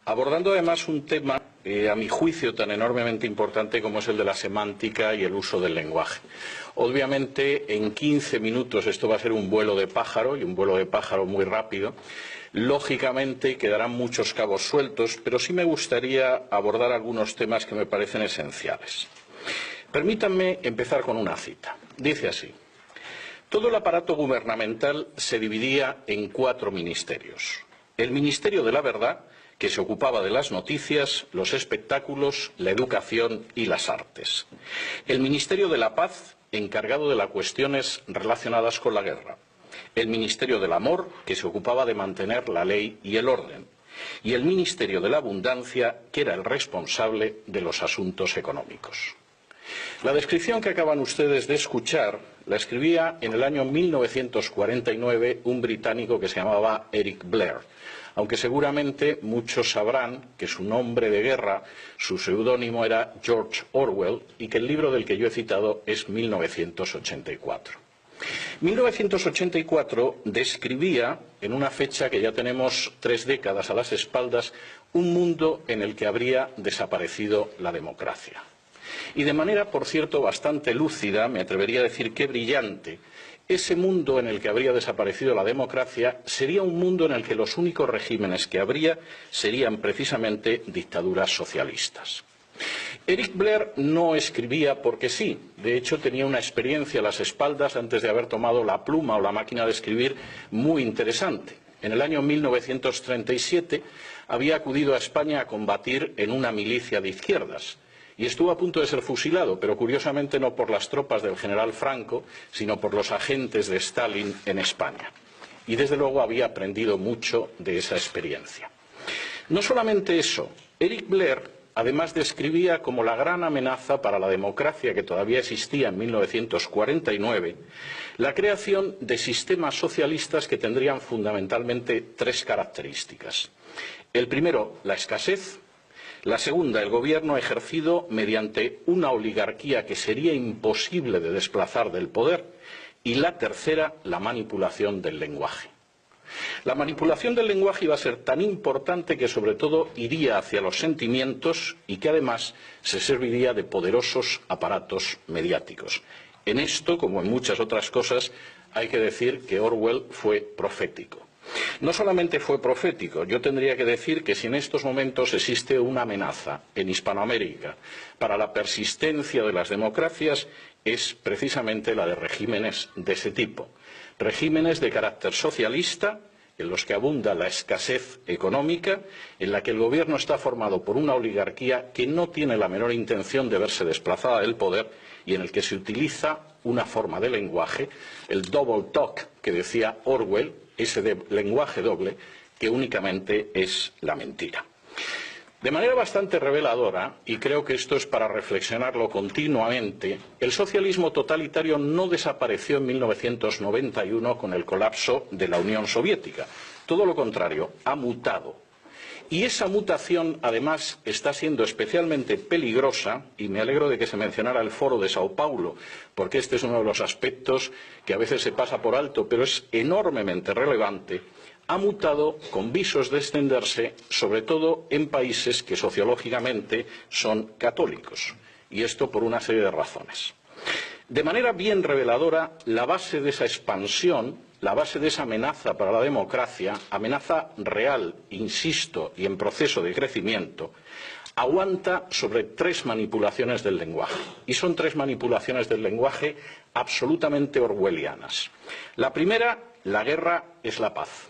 abordando además un tema, a mi juicio, tan enormemente importante como es el de la semántica y el uso del lenguaje. Obviamente, en 15 minutos esto va a ser un vuelo de pájaro, y un vuelo de pájaro muy rápido. Lógicamente, quedarán muchos cabos sueltos, pero sí me gustaría abordar algunos temas que me parecen esenciales. Permítanme empezar con una cita. Dice así: todo el aparato gubernamental se dividía en 4 ministerios. El Ministerio de la Verdad, que se ocupaba de las noticias, los espectáculos, la educación y las artes. El Ministerio de la Paz, encargado de las cuestiones relacionadas con la guerra. El Ministerio del Amor, que se ocupaba de mantener la ley y el orden. Y el Ministerio de la Abundancia, que era el responsable de los asuntos económicos. La descripción que acaban ustedes de escuchar la escribía en el año 1949 un británico que se llamaba Eric Blair, aunque seguramente muchos sabrán que su nombre de guerra, su seudónimo era George Orwell, y que el libro del que yo he citado es 1984. 1984 describía, en una fecha que ya tenemos 3 décadas a las espaldas, un mundo en el que habría desaparecido la democracia. Y de manera, por cierto, bastante lúcida, me atrevería a decir que brillante, ese mundo en el que habría desaparecido la democracia sería un mundo en el que los únicos regímenes que habría serían precisamente dictaduras socialistas. Eric Blair no escribía porque sí, de hecho tenía una experiencia a las espaldas antes de haber tomado la pluma o la máquina de escribir muy interesante. En el año 1937 había acudido a España a combatir en una milicia de izquierdas. Y estuvo a punto de ser fusilado, pero curiosamente no por las tropas del general Franco, sino por los agentes de Stalin en España. Y desde luego había aprendido mucho de esa experiencia. No solamente eso, Eric Blair además describía como la gran amenaza para la democracia que todavía existía en 1949, la creación de sistemas socialistas que tendrían fundamentalmente 3 características. El primero, la escasez. La segunda, el gobierno ejercido mediante una oligarquía que sería imposible de desplazar del poder. Y la tercera, la manipulación del lenguaje. La manipulación del lenguaje iba a ser tan importante que sobre todo iría hacia los sentimientos y que además se serviría de poderosos aparatos mediáticos. En esto, como en muchas otras cosas, hay que decir que Orwell fue profético. No solamente fue profético, yo tendría que decir que si en estos momentos existe una amenaza en Hispanoamérica para la persistencia de las democracias, es precisamente la de regímenes de ese tipo. Regímenes de carácter socialista, en los que abunda la escasez económica, en la que el gobierno está formado por una oligarquía que no tiene la menor intención de verse desplazada del poder y en el que se utiliza una forma de lenguaje, el double talk que decía Orwell, ese lenguaje doble que únicamente es la mentira. De manera bastante reveladora, y creo que esto es para reflexionarlo continuamente, el socialismo totalitario no desapareció en 1991 con el colapso de la Unión Soviética. Todo lo contrario, ha mutado. Y esa mutación, además, está siendo especialmente peligrosa, y me alegro de que se mencionara el Foro de Sao Paulo, porque este es uno de los aspectos que a veces se pasa por alto, pero es enormemente relevante. Ha mutado con visos de extenderse, sobre todo en países que sociológicamente son católicos, y esto por una serie de razones. De manera bien reveladora, la base de esa expansión, la base de esa amenaza para la democracia, amenaza real, insisto, y en proceso de crecimiento, aguanta sobre 3 manipulaciones del lenguaje. Y son 3 manipulaciones del lenguaje absolutamente orwellianas. La primera, la guerra es la paz.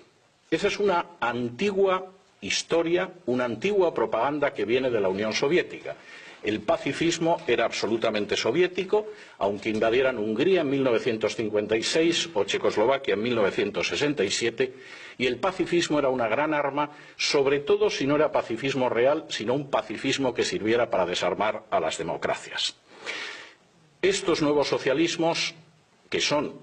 Esa es una antigua historia, una antigua propaganda que viene de la Unión Soviética. El pacifismo era absolutamente soviético, aunque invadieran Hungría en 1956 o Checoslovaquia en 1967, y el pacifismo era una gran arma, sobre todo si no era pacifismo real, sino un pacifismo que sirviera para desarmar a las democracias. Estos nuevos socialismos, que son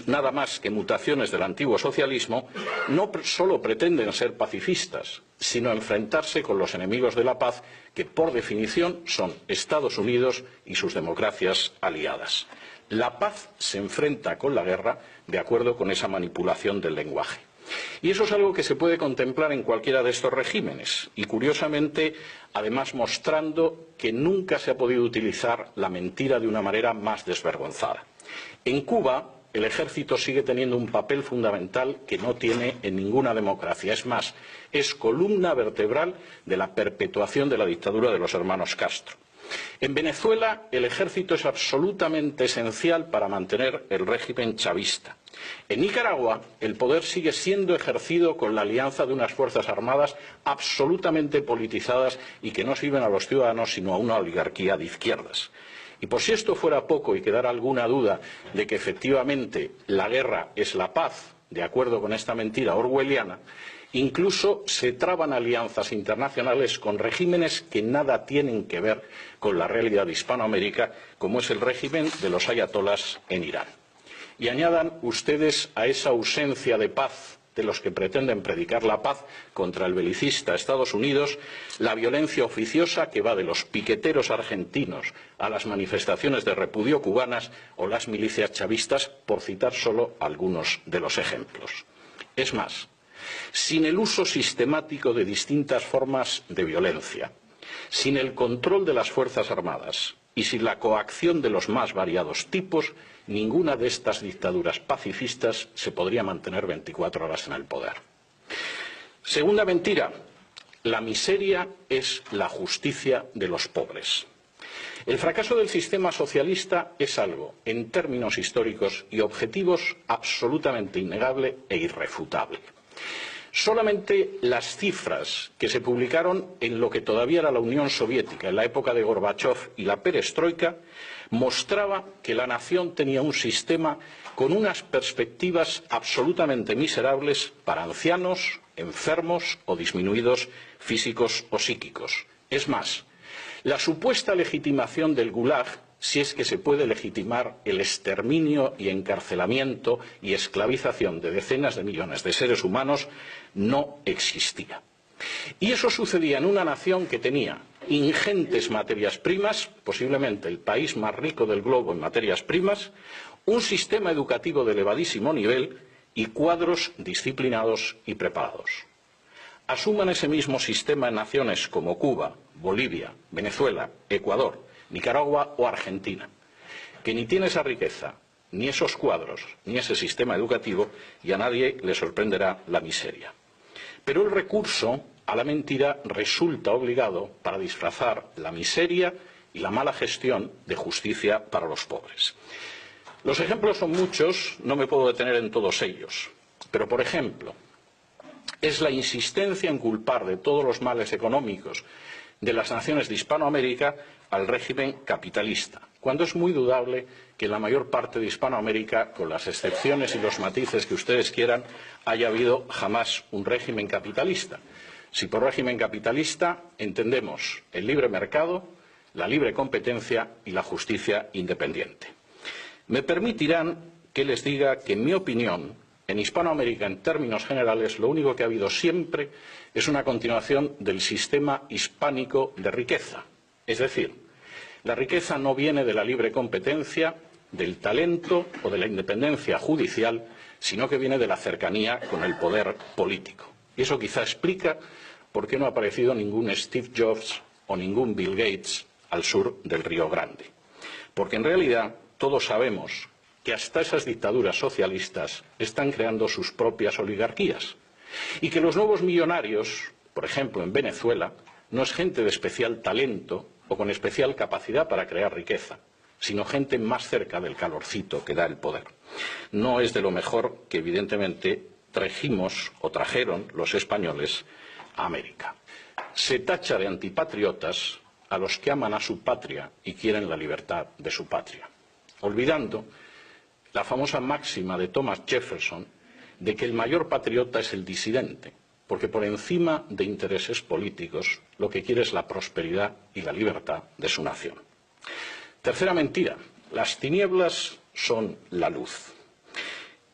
nada más que mutaciones del antiguo socialismo, no solo pretenden ser pacifistas, sino enfrentarse con los enemigos de la paz, que por definición son Estados Unidos y sus democracias aliadas. La paz se enfrenta con la guerra de acuerdo con esa manipulación del lenguaje. Y eso es algo que se puede contemplar en cualquiera de estos regímenes y, curiosamente, además mostrando que nunca se ha podido utilizar la mentira de una manera más desvergonzada. En Cuba, el ejército sigue teniendo un papel fundamental que no tiene en ninguna democracia. Es más, es columna vertebral de la perpetuación de la dictadura de los hermanos Castro. En Venezuela, el ejército es absolutamente esencial para mantener el régimen chavista. En Nicaragua, el poder sigue siendo ejercido con la alianza de unas fuerzas armadas absolutamente politizadas y que no sirven a los ciudadanos sino a una oligarquía de izquierdas. Y por si esto fuera poco y quedara alguna duda de que efectivamente la guerra es la paz, de acuerdo con esta mentira orwelliana, incluso se traban alianzas internacionales con regímenes que nada tienen que ver con la realidad de Hispanoamérica, como es el régimen de los ayatolás en Irán. Y añadan ustedes a esa ausencia de paz de los que pretenden predicar la paz contra el belicista Estados Unidos, la violencia oficiosa que va de los piqueteros argentinos a las manifestaciones de repudio cubanas o las milicias chavistas, por citar solo algunos de los ejemplos. Es más, sin el uso sistemático de distintas formas de violencia, sin el control de las Fuerzas Armadas y sin la coacción de los más variados tipos, ninguna de estas dictaduras pacifistas se podría mantener 24 horas en el poder. Segunda mentira, la miseria es la justicia de los pobres. El fracaso del sistema socialista es algo, en términos históricos y objetivos, absolutamente innegable e irrefutable. Solamente las cifras que se publicaron en lo que todavía era la Unión Soviética, en la época de Gorbachov y la perestroika, mostraba que la nación tenía un sistema con unas perspectivas absolutamente miserables para ancianos, enfermos o disminuidos físicos o psíquicos. Es más, la supuesta legitimación del Gulag, si es que se puede legitimar el exterminio y encarcelamiento y esclavización de decenas de millones de seres humanos, no existía. Y eso sucedía en una nación que tenía ingentes materias primas, posiblemente el país más rico del globo en materias primas, un sistema educativo de elevadísimo nivel y cuadros disciplinados y preparados. Asuman ese mismo sistema en naciones como Cuba, Bolivia, Venezuela, Ecuador, Nicaragua o Argentina, que ni tiene esa riqueza, ni esos cuadros, ni ese sistema educativo, y a nadie le sorprenderá la miseria. Pero el recurso a la mentira resulta obligado para disfrazar la miseria y la mala gestión de justicia para los pobres. Los ejemplos son muchos, no me puedo detener en todos ellos, pero por ejemplo, es la insistencia en culpar de todos los males económicos de las naciones de Hispanoamérica al régimen capitalista, cuando es muy dudable que en la mayor parte de Hispanoamérica, con las excepciones y los matices que ustedes quieran, haya habido jamás un régimen capitalista. Si por régimen capitalista entendemos el libre mercado, la libre competencia y la justicia independiente. Me permitirán que les diga que, en mi opinión, en Hispanoamérica, en términos generales, lo único que ha habido siempre es una continuación del sistema hispánico de riqueza. Es decir, la riqueza no viene de la libre competencia, del talento o de la independencia judicial, sino que viene de la cercanía con el poder político. Y eso quizá explica por qué no ha aparecido ningún Steve Jobs o ningún Bill Gates al sur del Río Grande. Porque en realidad todos sabemos que hasta esas dictaduras socialistas están creando sus propias oligarquías y que los nuevos millonarios, por ejemplo en Venezuela, no es gente de especial talento o con especial capacidad para crear riqueza, sino gente más cerca del calorcito que da el poder. No es de lo mejor que evidentemente trajimos o trajeron los españoles a América. Se tacha de antipatriotas a los que aman a su patria y quieren la libertad de su patria, olvidando la famosa máxima de Thomas Jefferson de que el mayor patriota es el disidente, porque por encima de intereses políticos lo que quiere es la prosperidad y la libertad de su nación. Tercera mentira, las tinieblas son la luz.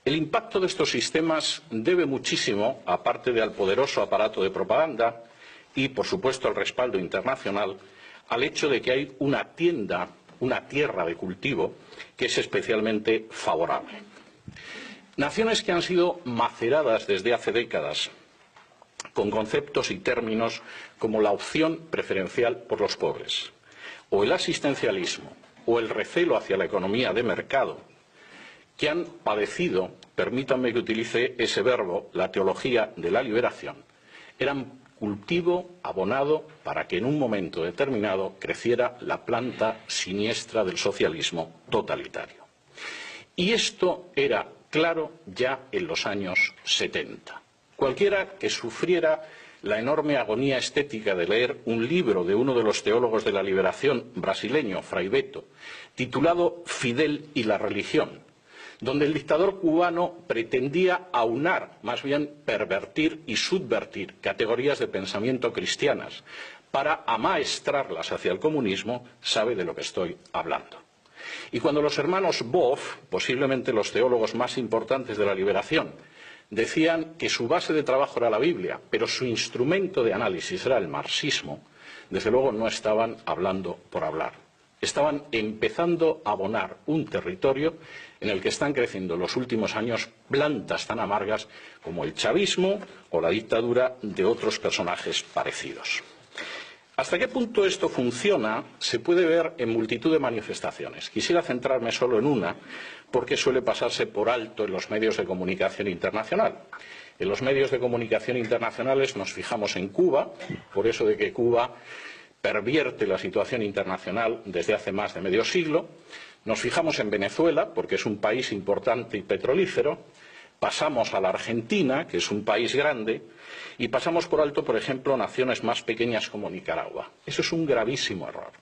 El impacto de estos sistemas debe muchísimo, aparte de al poderoso aparato de propaganda y, por supuesto, al respaldo internacional, al hecho de que hay una tierra de cultivo que es especialmente favorable. Naciones que han sido maceradas desde hace décadas con conceptos y términos como la opción preferencial por los pobres, o el asistencialismo, o el recelo hacia la economía de mercado, que han padecido, permítanme que utilice ese verbo, la teología de la liberación, eran cultivo abonado para que en un momento determinado creciera la planta siniestra del socialismo totalitario. Y esto era claro ya en los años 70. Cualquiera que sufriera la enorme agonía estética de leer un libro de uno de los teólogos de la liberación brasileño, Frei Beto, titulado Fidel y la religión, donde el dictador cubano pretendía aunar, más bien pervertir y subvertir categorías de pensamiento cristianas para amaestrarlas hacia el comunismo, sabe de lo que estoy hablando. Y cuando los hermanos Boff, posiblemente los teólogos más importantes de la liberación, decían que su base de trabajo era la Biblia, pero su instrumento de análisis era el marxismo, desde luego no estaban hablando por hablar. Estaban empezando a abonar un territorio en el que están creciendo en los últimos años plantas tan amargas como el chavismo o la dictadura de otros personajes parecidos. ¿Hasta qué punto esto funciona? Se puede ver en multitud de manifestaciones. Quisiera centrarme solo en una, porque suele pasarse por alto en los medios de comunicación internacional. En los medios de comunicación internacionales nos fijamos en Cuba, por eso de que Cuba pervierte la situación internacional desde hace más de medio siglo. Nos fijamos en Venezuela, porque es un país importante y petrolífero. Pasamos a la Argentina, que es un país grande, y pasamos por alto, por ejemplo, naciones más pequeñas como Nicaragua. Eso es un gravísimo error.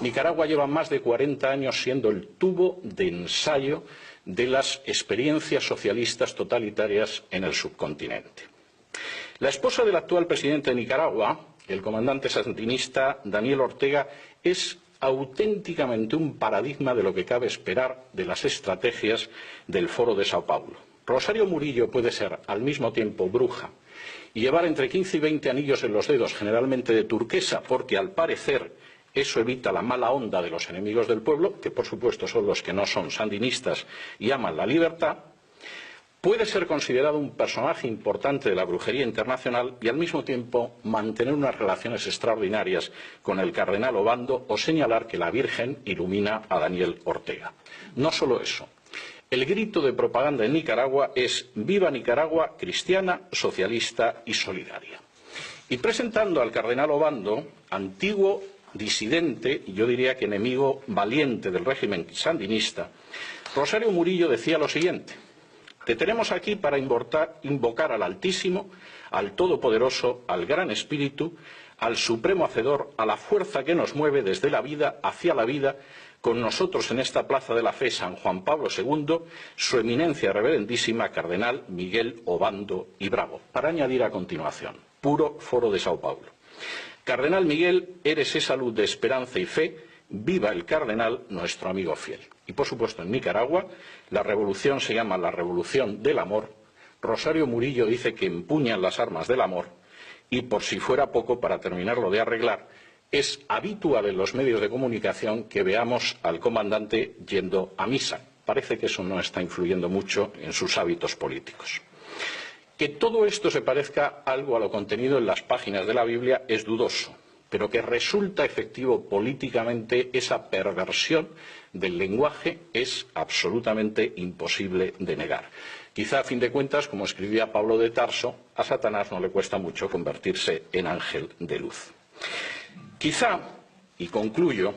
Nicaragua lleva más de 40 años siendo el tubo de ensayo de las experiencias socialistas totalitarias en el subcontinente. La esposa del actual presidente de Nicaragua, el comandante sandinista Daniel Ortega, es auténticamente un paradigma de lo que cabe esperar de las estrategias del Foro de Sao Paulo. Rosario Murillo puede ser al mismo tiempo bruja y llevar entre 15 y 20 anillos en los dedos, generalmente de turquesa, porque al parecer eso evita la mala onda de los enemigos del pueblo, que por supuesto son los que no son sandinistas y aman la libertad. Puede ser considerado un personaje importante de la brujería internacional y al mismo tiempo mantener unas relaciones extraordinarias con el cardenal Obando o señalar que la Virgen ilumina a Daniel Ortega. No solo eso. El grito de propaganda en Nicaragua es «Viva Nicaragua, cristiana, socialista y solidaria». Y presentando al cardenal Obando, antiguo disidente y yo diría que enemigo valiente del régimen sandinista, Rosario Murillo decía lo siguiente: «Te tenemos aquí para invocar al Altísimo, al Todopoderoso, al Gran Espíritu, al Supremo Hacedor, a la fuerza que nos mueve desde la vida hacia la vida, con nosotros en esta plaza de la fe San Juan Pablo II, su eminencia reverendísima Cardenal Miguel Obando y Bravo». Para añadir a continuación, puro Foro de Sao Paulo: «Cardenal Miguel, eres esa luz de esperanza y fe, viva el cardenal, nuestro amigo fiel». Y por supuesto en Nicaragua la revolución se llama la Revolución del Amor. Rosario Murillo dice que empuñan las armas del amor y, por si fuera poco, para terminarlo de arreglar, es habitual en los medios de comunicación que veamos al comandante yendo a misa. Parece que eso no está influyendo mucho en sus hábitos políticos. Que todo esto se parezca algo a lo contenido en las páginas de la Biblia es dudoso, pero que resulta efectivo políticamente esa perversión del lenguaje es absolutamente imposible de negar. Quizá, a fin de cuentas, como escribía Pablo de Tarso, a Satanás no le cuesta mucho convertirse en ángel de luz. Quizá, y concluyo,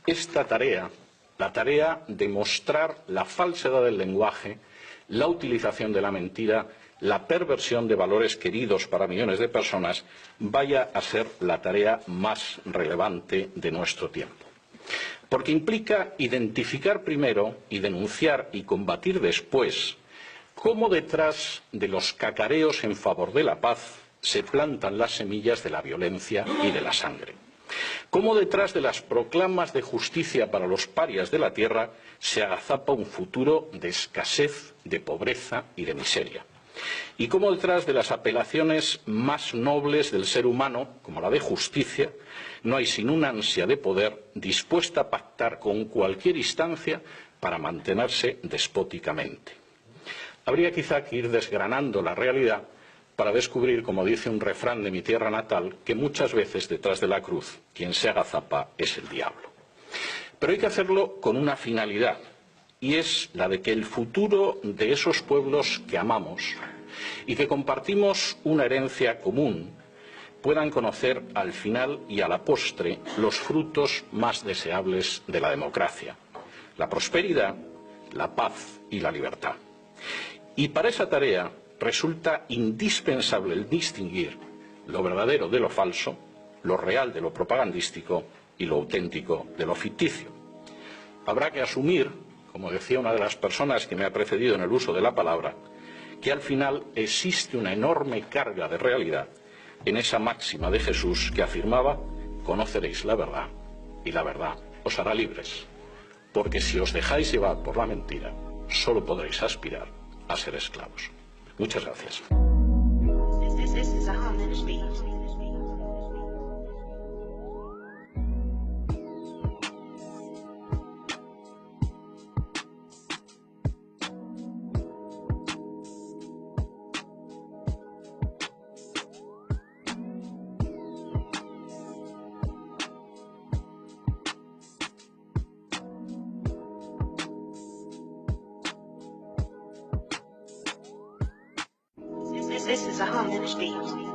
esta tarea, la tarea de mostrar la falsedad del lenguaje, la utilización de la mentira, la perversión de valores queridos para millones de personas, vaya a ser la tarea más relevante de nuestro tiempo. Porque implica identificar primero y denunciar y combatir después cómo detrás de los cacareos en favor de la paz se plantan las semillas de la violencia y de la sangre. Cómo detrás de las proclamas de justicia para los parias de la tierra se agazapa un futuro de escasez, de pobreza y de miseria. Y cómo detrás de las apelaciones más nobles del ser humano, como la de justicia, no hay sino una ansia de poder dispuesta a pactar con cualquier instancia para mantenerse despóticamente. habría quizá que ir desgranando la realidad para descubrir, como dice un refrán de mi tierra natal, que muchas veces detrás de la cruz quien se agazapa es el diablo. Pero hay que hacerlo con una finalidad, y es la de que el futuro de esos pueblos que amamos y que compartimos una herencia común puedan conocer al final y a la postre los frutos más deseables de la democracia: la prosperidad, la paz y la libertad. Y para esa tarea resulta indispensable el distinguir lo verdadero de lo falso, lo real de lo propagandístico y lo auténtico de lo ficticio. Habrá que asumir, como decía una de las personas que me ha precedido en el uso de la palabra, que al final existe una enorme carga de realidad en esa máxima de Jesús que afirmaba: conoceréis la verdad y la verdad os hará libres, porque si os dejáis llevar por la mentira, solo podréis aspirar a ser esclavos. Muchas gracias. This is a Harmonic Beat.